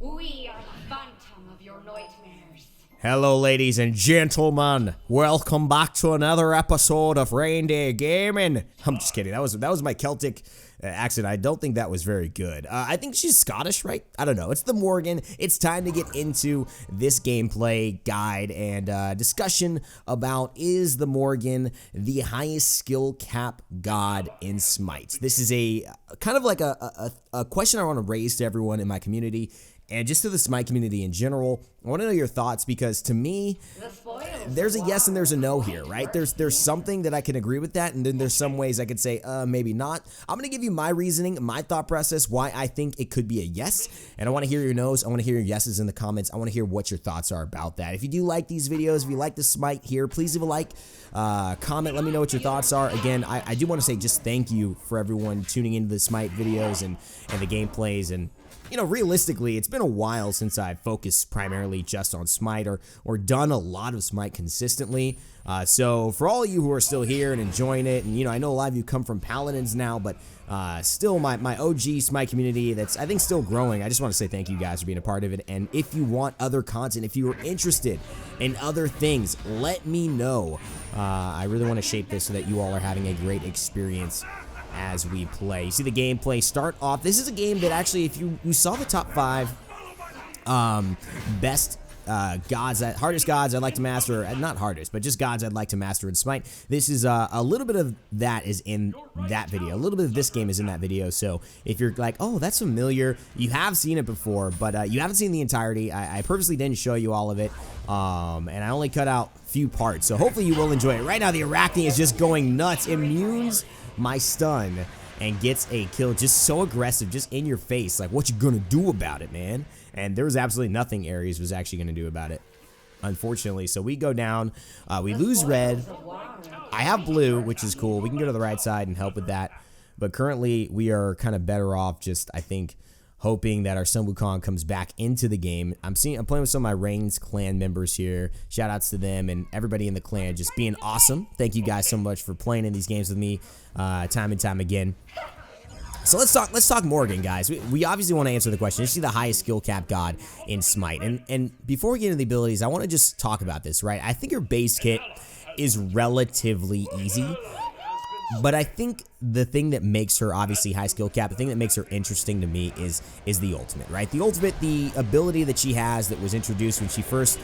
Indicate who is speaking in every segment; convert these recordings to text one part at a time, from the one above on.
Speaker 1: We are the phantom of your nightmares.
Speaker 2: Hello, ladies and gentlemen. Welcome back to another episode of Raynday Gaming. I'm just kidding. That was my Celtic accent. I don't think that was very good. I think she's Scottish, right? I don't know. It's the Morrigan. It's time to get into this gameplay guide and discussion about, is the Morrigan the highest skill cap god in Smite? This is a kind of like a question I want to raise to everyone in my community and just to the Smite community in general. I want to know your thoughts, because to me, there's a yes and there's a no here, right? There's something that I can agree with that, and then there's some ways I could say, maybe not. I'm going to give you my reasoning, my thought process, why I think it could be a yes, and I want to hear your no's. I want to hear your yeses in the comments. I want to hear what your thoughts are about that. If you do like these videos, if you like the Smite here, please leave a like, comment, let me know what your thoughts are. Again, I do want to say just thank you for everyone tuning into the Smite videos and the gameplays. And you know, realistically, it's been a while since I've focused primarily just on Smite or done a lot of Smite consistently. So for all of you who are still here and enjoying it, and you know, I know a lot of you come from Paladins now, but still my OG Smite community that's, I think, still growing. I just want to say thank you guys for being a part of it. And if you want other content, if you are interested in other things, let me know. I really want to shape this so that you all are having a great experience as we play. You see the gameplay start off. This is a game that actually, if you saw the top 5 best gods, hardest gods I'd like to master, not hardest, but just gods I'd like to master in Smite, this is a little bit of that is in that video. A little bit of this game is in that video. So if you're like, oh, that's familiar, you have seen it before, but you haven't seen the entirety. I purposely didn't show you all of it, and I only cut out a few parts, so hopefully you will enjoy it. Right now the Arachne is just going nuts, immunes my stun and gets a kill, just so aggressive, just in your face, like, what you gonna do about it, man? And there was absolutely nothing Ares was actually gonna do about it, unfortunately. So we go down, we lose red. I have blue, which is cool. We can go to the right side and help with that, but currently we are kind of better off just, I think, hoping that our Sun Wukong comes back into the game. I'm playing with some of my RAYNz clan members here. Shout outs to them and everybody in the clan just being awesome. Thank you guys so much for playing in these games with me time and time again. So let's talk Morrigan, guys. We obviously want to answer the question, is she the highest skill cap god in Smite? And before we get into the abilities, I want to just talk about this, right? I think her base kit is relatively easy, but I think the thing that makes her obviously high skill cap, the thing that makes her interesting to me is the ultimate, right? The ultimate, the ability that she has that was introduced when she first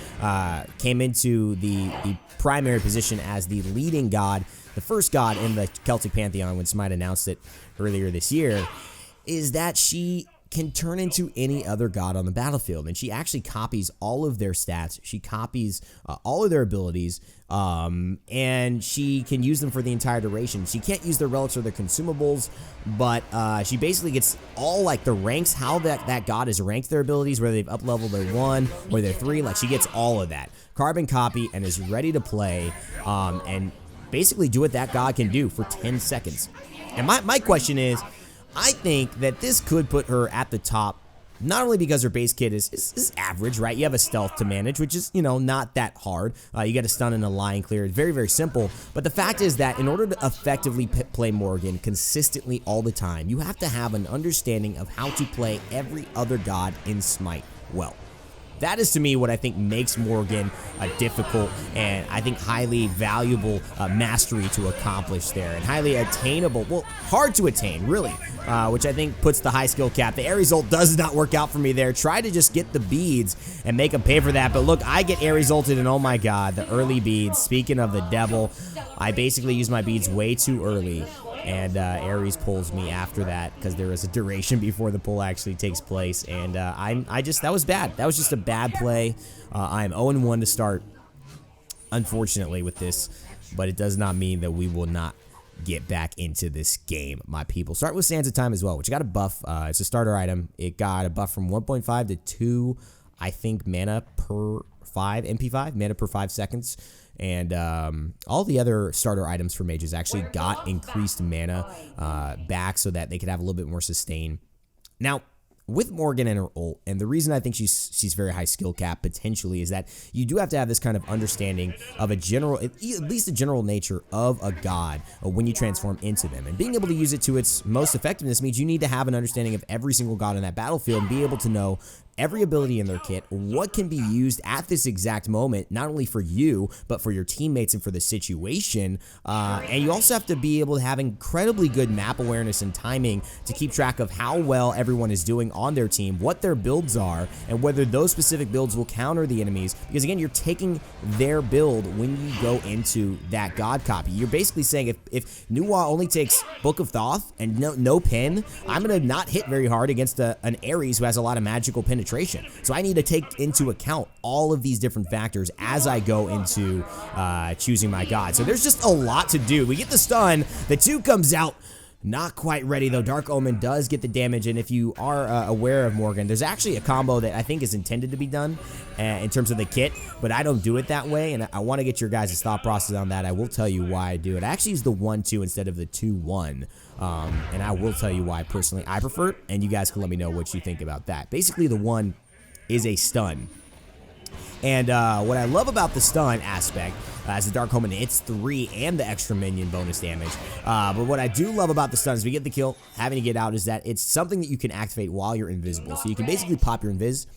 Speaker 2: came into the primary position as the leading god, the first god in the Celtic Pantheon when Smite announced it earlier this year, is that she can turn into any other god on the battlefield, and she actually copies all of their stats. She copies all of their abilities, and she can use them for the entire duration. She can't use their relics or their consumables, but she basically gets all, like, the ranks, how that god is ranked their abilities, whether they've up-leveled their 1 or their 3, like, she gets all of that. Carbon copy and is ready to play, and basically do what that god can do for 10 seconds. And my question is, I think that this could put her at the top, not only because her base kit is average, right? You have a stealth to manage, which is, you know, not that hard. You get a stun and a line clear. It's very, very simple. But the fact is that in order to effectively play Morrigan consistently all the time, you have to have an understanding of how to play every other god in Smite well. That is, to me, what I think makes Morrigan a difficult and I think highly valuable mastery to accomplish there, and highly attainable, well, hard to attain, really, which I think puts the high skill cap. The Ares ult does not work out for me there. Try to just get the beads and make them pay for that, but look, I get Ares ulted, and oh my god, the early beads. Speaking of the devil, I basically use my beads way too early, and Ares pulls me after that because there is a duration before the pull actually takes place, and that was bad. That was just a bad play. I am 0-1 to start, unfortunately, with this, but it does not mean that we will not get back into this game, my people. Start with Sands of Time as well, which got a buff. It's a starter item. It got a buff from 1.5 to 2, I think, mana per 5, MP5, mana per 5 seconds. And all the other starter items for mages actually got increased mana back so that they could have a little bit more sustain. Now, with Morrigan and her ult, and the reason I think she's very high skill cap potentially is that you do have to have this kind of understanding of a general, at least the general nature of a god when you transform into them. And being able to use it to its most effectiveness means you need to have an understanding of every single god in that battlefield and be able to know every ability in their kit, what can be used at this exact moment, not only for you, but for your teammates and for the situation. And you also have to be able to have incredibly good map awareness and timing to keep track of how well everyone is doing on their team, what their builds are, and whether those specific builds will counter the enemies. Because again, you're taking their build when you go into that god copy. You're basically saying if Nuwa only takes Book of Thoth and no pin, I'm going to not hit very hard against an Ares who has a lot of magical penetration. So I need to take into account all of these different factors as I go into choosing my god. So there's just a lot to do. We get the stun. The 2 comes out. Not quite ready though. Dark Omen does get the damage, and if you are aware of Morrigan, there's actually a combo that I think is intended to be done in terms of the kit, but I don't do it that way, and I want to get your guys' thought process on that. I will tell you why I do it. I actually use the 1-2 instead of the 2-1, and I will tell you why personally I prefer it, and you guys can let me know what you think about that. Basically, the 1 is a stun. And what I love about the stun aspect, as the Dark Omen, it's 3 and the extra minion bonus damage. But what I do love about the stun is we get the kill, having to get out, is that it's something that you can activate while you're invisible. So you can basically pop your invis,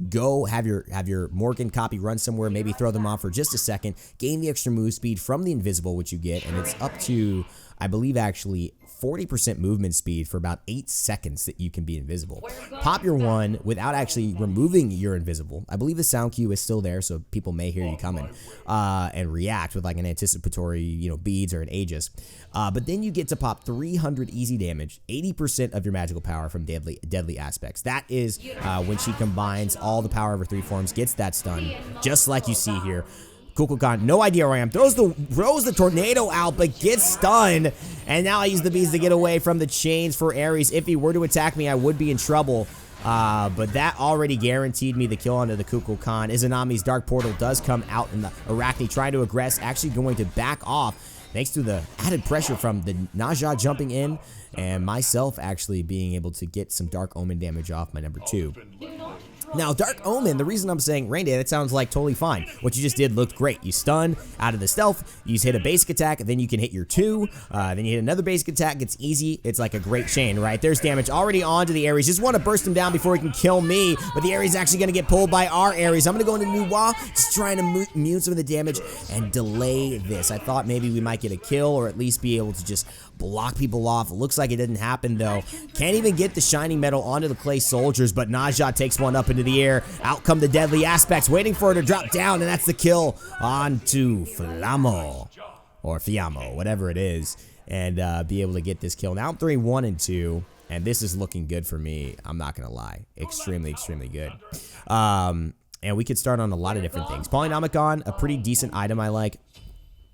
Speaker 2: go have your Morrigan copy run somewhere, maybe throw them off for just a second, gain the extra move speed from the invisible, which you get, and it's up to, I believe, actually 40% movement speed for about 8 seconds that you can be invisible. Pop your 1 without actually removing your invisible. I believe the sound cue is still there, so people may hear you coming and react with like an anticipatory, beads or an Aegis. But then you get to pop 300 easy damage, 80% of your magical power from deadly aspects. That is when she combines all the power of her 3 forms, gets that stun, just like you see here. Kukulkan, no idea where I am. Throws the tornado out, but gets stunned. And now I use the bees to get away from the chains for Ares. If he were to attack me, I would be in trouble. But that already guaranteed me the kill onto the Kukulkan. Izanami's Dark Portal does come out, and the Arachne trying to aggress, actually going to back off, thanks to the added pressure from the Magi jumping in, and myself actually being able to get some Dark Omen damage off my number 2. Now, Dark Omen, the reason I'm saying Raynday, that sounds like totally fine. What you just did looked great. You stun out of the stealth, you hit a basic attack, then you can hit your 2, then you hit another basic attack, it's easy. It's like a great chain, right? There's damage already onto the Ares. Just want to burst him down before he can kill me, but the Ares is actually going to get pulled by our Ares. I'm going to go into Nuwa, just trying to mute some of the damage and delay this. I thought maybe we might get a kill or at least be able to just block people off. Looks like it didn't happen though. Can't even get the shining metal onto the clay soldiers, but Naja takes one up into the air. Out come the deadly aspects, waiting for her to drop down, and that's the kill onto Flamo, or Fiammo, whatever it is, and be able to get this kill. Now I'm 3-1-2, and this is looking good for me. I'm not gonna lie, extremely good. And we could start on a lot of different things. Polynomicon, a pretty decent item I like.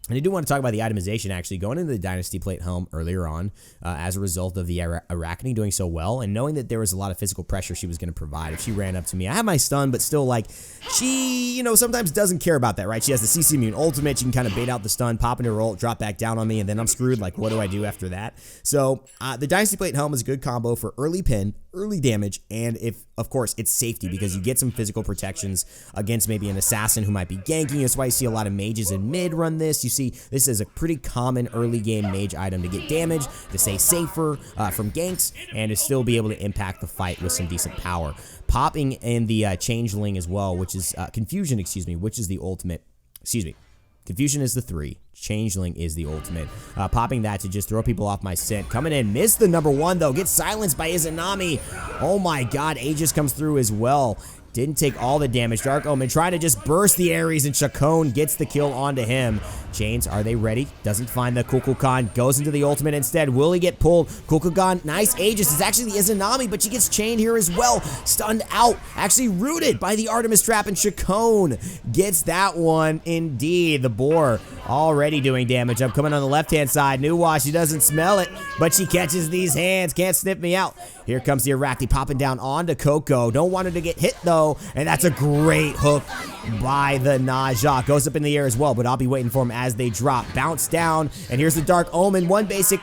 Speaker 2: And I do want to talk about the itemization, actually, going into the Dynasty Plate Helm earlier on as a result of the Arachne doing so well, and knowing that there was a lot of physical pressure she was going to provide. If she ran up to me, I have my stun, but still, like, she, sometimes doesn't care about that, right? She has the CC immune ultimate. She can kind of bait out the stun, pop into her ult, drop back down on me, and then I'm screwed. Like, what do I do after that? So, the Dynasty Plate Helm is a good combo for early pin, early damage, and of course, it's safety, because you get some physical protections against maybe an assassin who might be ganking. That's why you see a lot of mages in mid run this. You see this is a pretty common early game mage item to get damage, to stay safer from ganks, and to still be able to impact the fight with some decent power. Popping in the Changeling as well, which is Confusion, which is the ultimate. Confusion is the 3. Changeling is the ultimate. Popping that to just throw people off my scent. Coming in, missed the number 1 though. Gets silenced by Izanami. Oh my god, Aegis comes through as well. Didn't take all the damage. Dark Omen trying to just burst the Ares, and Chacon gets the kill onto him. Chains, are they ready? Doesn't find the Kukulkan. Goes into the ultimate instead. Will he get pulled? Kukulkan, nice Aegis. It's actually the Izanami, but she gets chained here as well. Stunned out. Actually rooted by the Artemis Trap, and Chacon gets that one indeed. The boar already doing damage. I'm coming on the left-hand side. Nuwa, she doesn't smell it, but she catches these hands. Can't sniff me out. Here comes the Arachne popping down onto Coco. Don't want her to get hit though, and that's a great hook by the Naja. Goes up in the air as well, but I'll be waiting for him as they drop. Bounce down, and here's the Dark Omen. 1 basic.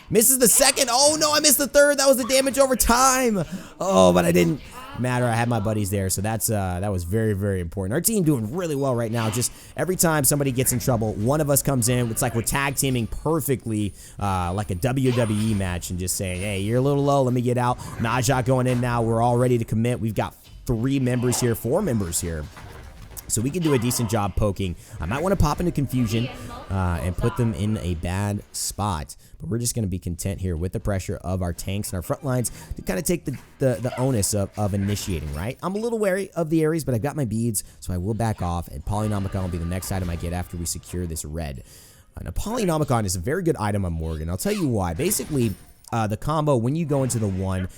Speaker 2: Misses the 2nd. Oh no, I missed the 3rd. That was the damage over time. Oh, but I didn't matter. I had my buddies there, so that was very important. Our team doing really well right now. Just every time somebody gets in trouble, one of us comes in. It's like we're tag teaming perfectly, like a WWE match, and just saying, hey, you're a little low, let me get out. Naja going in now. We're all ready to commit. We've got 3 members here, 4 members here. So we can do a decent job poking. I might want to pop into confusion and put them in a bad spot. But we're just going to be content here with the pressure of our tanks and our front lines to kind of take the onus of initiating, right? I'm a little wary of the Ares, but I've got my beads, so I will back off. And Polynomicon will be the next item I get after we secure this red. Now, Polynomicon is a very good item on Morrigan. I'll tell you why. Basically, the combo, when you go into the 1...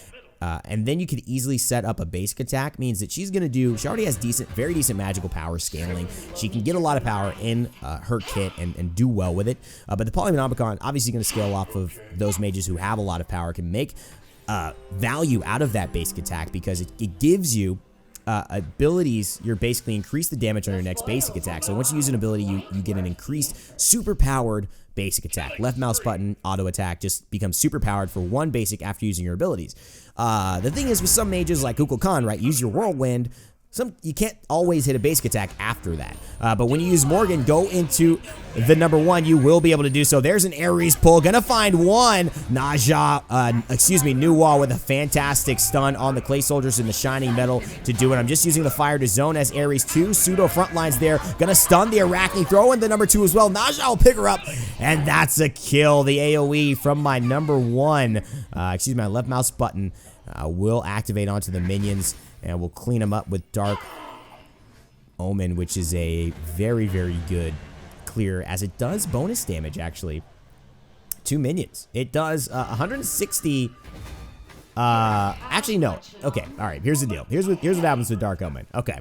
Speaker 2: and then you could easily set up a basic attack, means that she's going to do, she already has very decent magical power scaling. She can get a lot of power in her kit and do well with it. But the Polynomicon, obviously going to scale off of those mages who have a lot of power, can make value out of that basic attack because it gives you abilities. You're basically increase the damage on your next basic attack. So once you use an ability, you get an increased super powered basic attack. Left mouse button auto attack just becomes super powered for 1 basic after using your abilities. The thing is with some mages like Khan, right, use your whirlwind. You can't always hit a basic attack after that. But when you use Morrigan, go into the number 1, you will be able to do so. There's an Ares pull. Gonna find one. New Wall with a fantastic stun on the clay soldiers in the shining metal to do it. I'm just using the fire to zone as Ares 2 pseudo front lines there. Gonna stun the Arachne. Throw in the number 2 as well. Naja will pick her up. And that's a kill. The AoE from my number 1. My left mouse button will activate onto the minions. And we'll clean them up with Dark Omen, which is a very, very good clear, as it does bonus damage, actually, to minions. It does 160... actually, no. Okay, all right, here's the deal. Here's what happens with Dark Omen. Okay,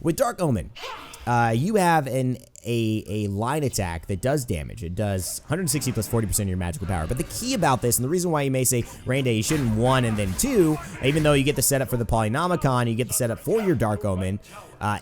Speaker 2: with Dark Omen, you have a line attack that does damage. It does 160 plus 40% of your magical power. But the key about this, and the reason why you may say, Raynday, you shouldn't 1 and then 2, even though you get the setup for the Polynomicon, you get the setup for your Dark Omen,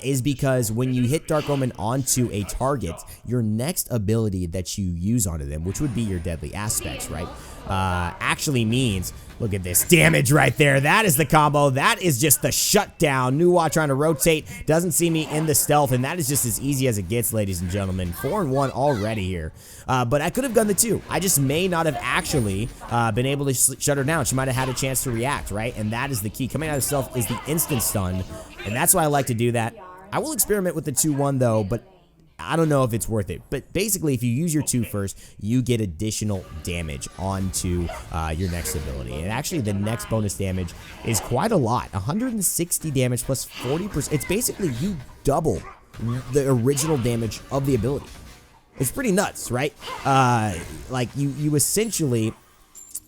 Speaker 2: is because when you hit Dark Omen onto a target, your next ability that you use onto them, which would be your Deadly Aspects, right, actually means, look at this damage right there. That is the combo. That is just the shutdown. Nuwa trying to rotate, doesn't see me in the stealth, and that is just as easy as it gets, ladies and gentlemen. 4-1 already here. But I could have done the 2. I just may not have actually been able to shut her down. She might have had a chance to react, right? And that is the key. Coming out of stealth is the instant stun, and that's why I like to do that. I will experiment with the 2-1 though, but I don't know if it's worth it. But basically, if you use your 2 first, you get additional damage onto your next ability. And actually, the next bonus damage is quite a lot. 160 damage plus 40%. It's basically you double the original damage of the ability. It's pretty nuts, right? Like, you essentially...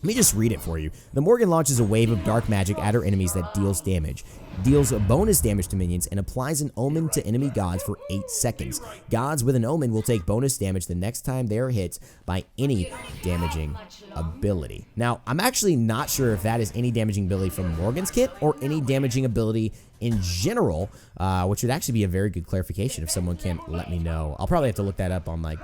Speaker 2: Let me just read it for you. The Morrigan launches a wave of dark magic at her enemies that deals damage. Deals a bonus damage to minions and applies an omen to enemy gods for 8 seconds. Gods with an omen will take bonus damage the next time they are hit by any damaging ability. Now, I'm actually not sure if that is any damaging ability from Morrigan's kit or any damaging ability in general, which would actually be a very good clarification if someone can let me know. I'll probably have to look that up on, like,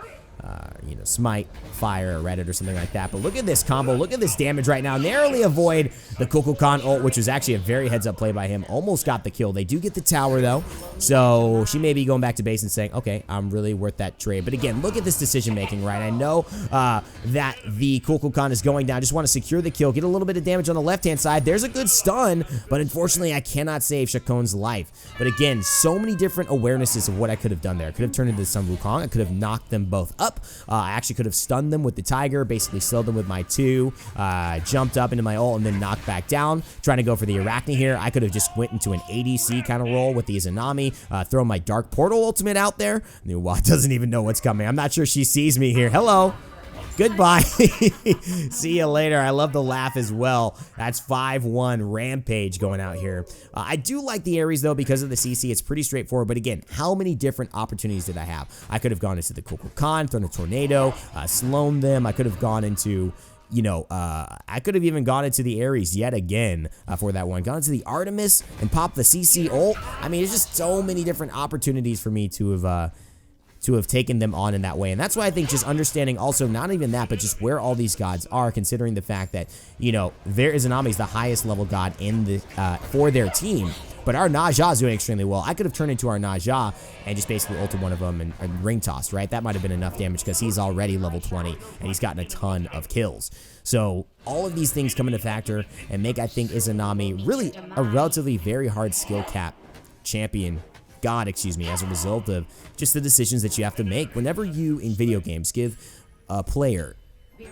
Speaker 2: Smite, Fire, or Reddit or something like that. But look at this combo. Look at this damage right now. Narrowly avoid the Khan ult, which was actually a very heads-up play by him. Almost got the kill. They do get the tower, though. So she may be going back to base and saying, okay, I'm really worth that trade. But again, look at this decision-making, right? I know that the Khan is going down. I just want to secure the kill, get a little bit of damage on the left-hand side. There's a good stun, but unfortunately, I cannot save Shakon's life. But again, so many different awarenesses of what I could have done there. I could have turned into Sun Wukong. I could have knocked them both up. I actually could have stunned them with the Tiger, basically slowed them with my 2, jumped up into my ult, and then knocked back down. Trying to go for the Arachne here. I could have just went into an ADC kind of role with the Izanami, throw my Dark Portal ultimate out there. Nuwa doesn't even know what's coming. I'm not sure she sees me here. Hello. Goodbye. See you later. I love the laugh as well. That's 5-1 Rampage going out here. I do like the Ares, though, because of the CC. It's pretty straightforward. But again, how many different opportunities did I have? I could have gone into the Khan, thrown a Tornado, slown them. I could have gone into... I could have even gone into the Ares yet again for that one. Gone into the Artemis and popped the CC ult. I mean, there's just so many different opportunities for me to have to have taken them on in that way. And that's why I think just understanding also not even that, but just where all these gods are, considering the fact that, you know, their Izanami is the highest level god in the for their team. But our Naja is doing extremely well. I could have turned into our Naja and just basically ulted one of them and ring tossed, right? That might have been enough damage because he's already level 20 and he's gotten a ton of kills. So all of these things come into factor and make, I think, Izanami really a relatively very hard skill cap champion, god, excuse me, as a result of just the decisions that you have to make. Whenever you, in video games, give a player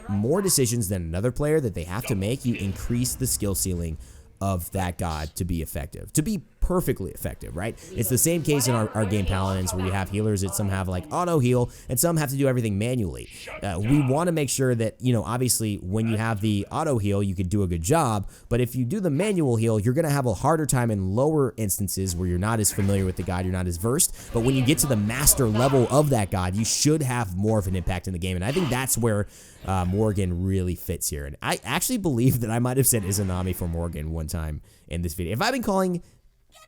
Speaker 2: more decisions than another player that they have to make, you increase the skill ceiling of that god to be effective, to be perfectly effective, right? It's the same case in our game Paladins, where you have healers that some have like auto heal and some have to do everything manually. We want to make sure that, you know, obviously when you have the auto heal, you can do a good job, but if you do the manual heal, you're going to have a harder time in lower instances where you're not as familiar with the god, you're not as versed, but when you get to the master level of that god, you should have more of an impact in the game, and I think that's where Morrigan really fits here. And I actually believe that I might have said Izanami for Morrigan one time in this video. If I've been calling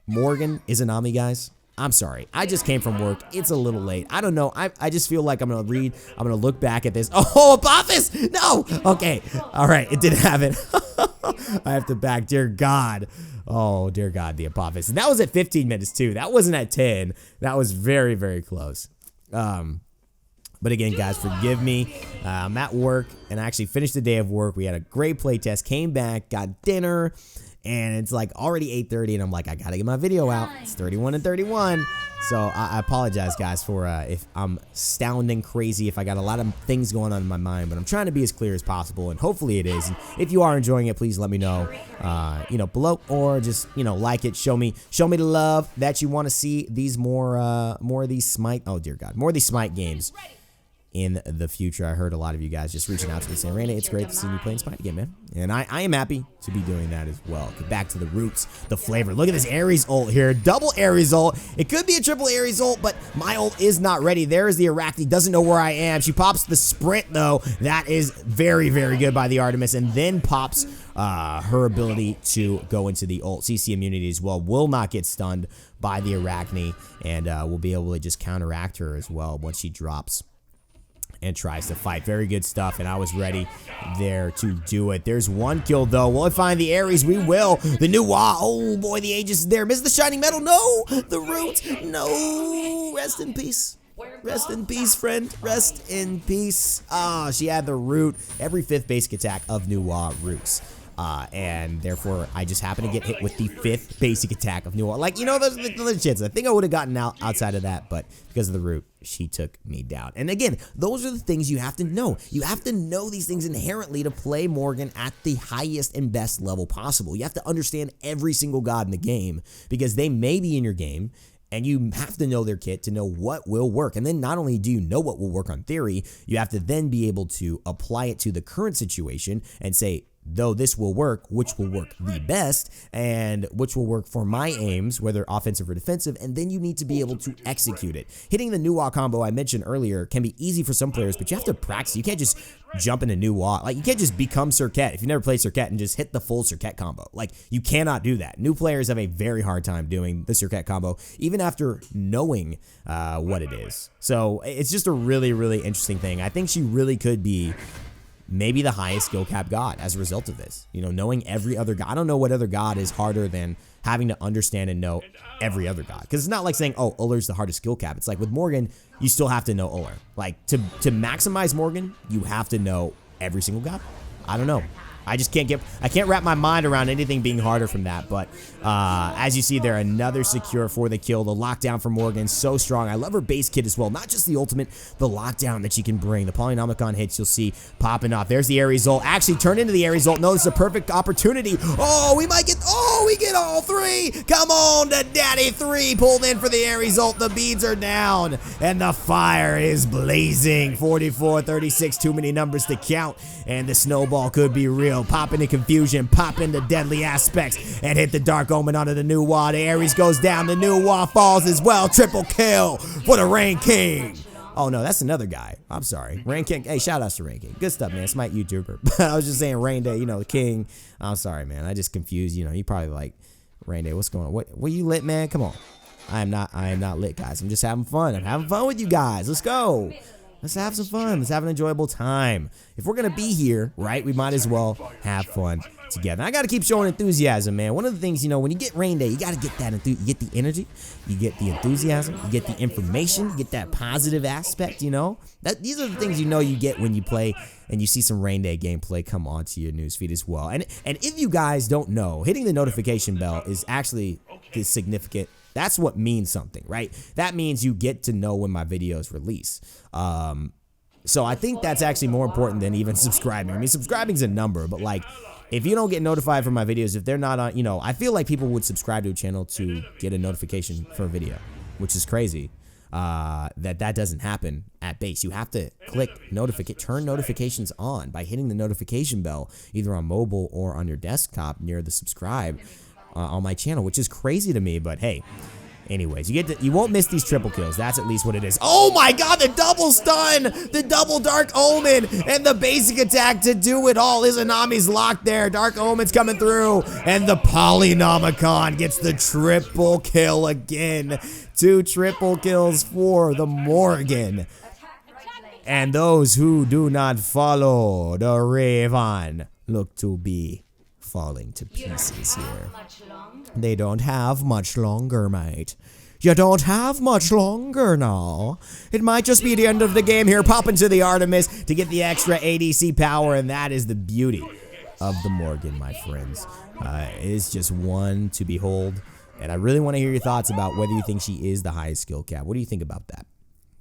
Speaker 2: Morrigan Izanami, guys, I'm sorry. I just came from work. It's a little late. I don't know. I just feel like I'm going to look back at this. Oh, Apophis! No! Okay. All right. It didn't happen. I have to back. Dear God. Oh, dear God, the Apophis. And that was at 15 minutes, too. That wasn't at 10. That was very, very close. But again, guys, forgive me. I'm at work, and I actually finished the day of work. We had a great play test, came back, got dinner, and it's like already 8:30, and I'm like, I gotta get my video out. It's 31 and 31. So I apologize, guys, for if I'm sounding crazy, if I got a lot of things going on in my mind, but I'm trying to be as clear as possible, and hopefully it is. And if you are enjoying it, please let me know, you know, below, or just, you know, like it, show me the love that you want to see these more of these Smite, oh dear God, more of these Smite games in the future. I heard a lot of you guys just reaching out to me saying, Raynday, it's great to see you playing Smite again, man. And I am happy to be doing that as well. Get back to the roots, the flavor. Look at this Ares ult here. Double Ares ult. It could be a triple Ares ult, but my ult is not ready. There is the Arachne. Doesn't know where I am. She pops the sprint, though. That is very, very good by the Artemis. And then pops her ability to go into the ult. CC immunity as well. Will not get stunned by the Arachne. And we'll be able to just counteract her as well once she drops and tries to fight. Very good stuff, and I was ready there to do it. There's one kill, though. Will I find the Ares? We will. The new oh boy, the Aegis is there. Miss the Shining Metal. No! The root. No! Rest in peace. Rest in peace, friend. Rest in peace. Ah, she had the root. Every 5th basic attack of Nuwa roots. And therefore, I just happened to get hit with the 5th basic attack of Nuwa. Like, you know, those are the chance. I think I would have gotten out outside of that, but because of the root, she took me down. And again, those are the things you have to know. You have to know these things inherently to play Morrigan at the highest and best level possible. You have to understand every single god in the game, because they may be in your game, and you have to know their kit to know what will work. And then not only do you know what will work on theory, you have to then be able to apply it to the current situation and say, though this will work, which will work the best, and which will work for my aims, whether offensive or defensive, and then you need to be able to execute it. Hitting the Nuwa combo I mentioned earlier can be easy for some players, but you have to practice. You can't just jump into Nuwa. Like, you can't just become Serket if you never played Serket and just hit the full Serket combo. Like, you cannot do that. New players have a very hard time doing the Serket combo, even after knowing what it is. So it's just a really, really interesting thing. I think she really could be maybe the highest skill cap god as a result of this. You know, knowing every other god. I don't know what other god is harder than having to understand and know every other god. Because it's not like saying, oh, Uller's the hardest skill cap. It's like with Morrigan, you still have to know Uller. Like, to maximize Morrigan, you have to know every single god. I don't know. I just can't wrap my mind around anything being harder from that. But as you see there, another secure for the kill. The lockdown for Morrigan, so strong. I love her base kit as well. Not just the ultimate, the lockdown that she can bring. The Polynomicon hits you'll see popping off. There's the Ares ult. Actually turned into the Ares ult. No, this is a perfect opportunity. Oh, we get all 3. Come on, the daddy 3 pulled in for the Ares ult. The beads are down and the fire is blazing. 44, 36, too many numbers to count. And the snowball could be real. Pop into confusion, pop into deadly aspects, and hit the Dark Omen onto the Nuwa. The Ares goes down, the Nuwa falls as well. Triple kill for the Rain King. Oh no, that's another guy. I'm sorry. Rain King. Hey, shout outs to Rain King. Good stuff, man. Smite YouTuber. But I was just saying Raynday, you know, the king. I'm sorry, man. I just confused, you know, you probably like, Raynday, what's going on? What you lit, man? Come on. I am not lit, guys. I'm just having fun. I'm having fun with you guys. Let's go. Let's have some fun. Let's have an enjoyable time. If we're going to be here, right, we might as well have fun together. I got to keep showing enthusiasm, man. One of the things, you know, when you get Raynday, you got to get that, you get the energy, you get the enthusiasm, you get the information, you get that positive aspect, you know. These are the things you know you get when you play and you see some Raynday gameplay come onto your newsfeed as well. And if you guys don't know, hitting the notification bell is actually significant. That's what means something, right? That means you get to know when my videos release. So I think that's actually more important than even subscribing. I mean, subscribing is a number, but like, if you don't get notified for my videos, if they're not on, you know, I feel like people would subscribe to a channel to get a notification for a video, which is crazy. That doesn't happen at base. You have to click turn notifications on by hitting the notification bell, either on mobile or on your desktop near the subscribe on my channel, which is crazy to me, but hey. Anyways, you won't miss these triple kills. That's at least what it is. Oh my god, the double stun! The double Dark Omen! And the basic attack to do it all. Izanami's locked there. Dark Omen's coming through. And the Polynomicon gets the triple kill again. 2 triple kills for the Morrigan. And those who do not follow the Raven look to be falling to pieces here. They don't have much longer, mate. You don't have much longer now. It might just be the end of the game here. Pop into the Artemis to get the extra ADC power, and that is the beauty of the Morrigan, my friends. It is just one to behold, and I really want to hear your thoughts about whether you think she is the highest skill cap. What do you think about that?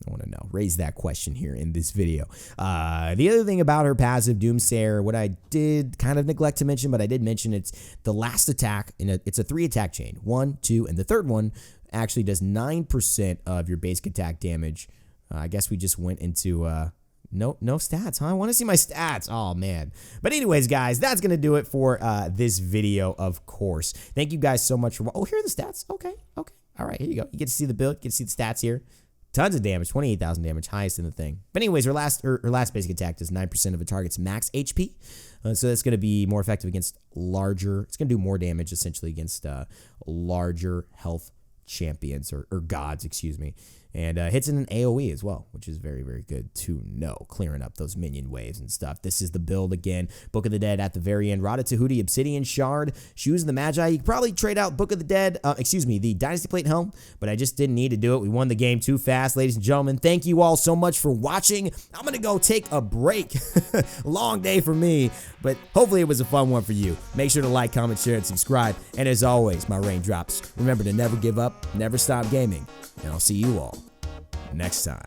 Speaker 2: I want to know. Raise that question here in this video. The other thing about her passive, Doomsayer, what I did kind of neglect to mention, but I did mention, it's the last attack. It's a 3-attack chain. 1, 2, and the third one actually does 9% of your basic attack damage. I guess we just went into no stats, huh? I want to see my stats. Oh, man. But anyways, guys, that's going to do it for this video, of course. Thank you guys so much for... Oh, here are the stats. Okay. All right, here you go. You get to see the build. You get to see the stats here. Tons of damage, 28,000 damage, highest in the thing. But anyways, her last basic attack does 9% of a target's max HP. So that's going to be more effective against larger, it's going to do more damage essentially against larger health champions, or gods, excuse me. And hits in an AoE as well, which is very, very good to know, clearing up those minion waves and stuff. This is the build again. Book of the Dead at the very end. Rada Tahuti, Obsidian Shard, Shoes of the Magi. You could probably trade out Book of the Dead, the Dynasty Plate Helm, but I just didn't need to do it. We won the game too fast, ladies and gentlemen. Thank you all so much for watching. I'm going to go take a break. Long day for me, but hopefully it was a fun one for you. Make sure to like, comment, share, and subscribe. And as always, my raindrops, remember to never give up, never stop gaming, and I'll see you all next time.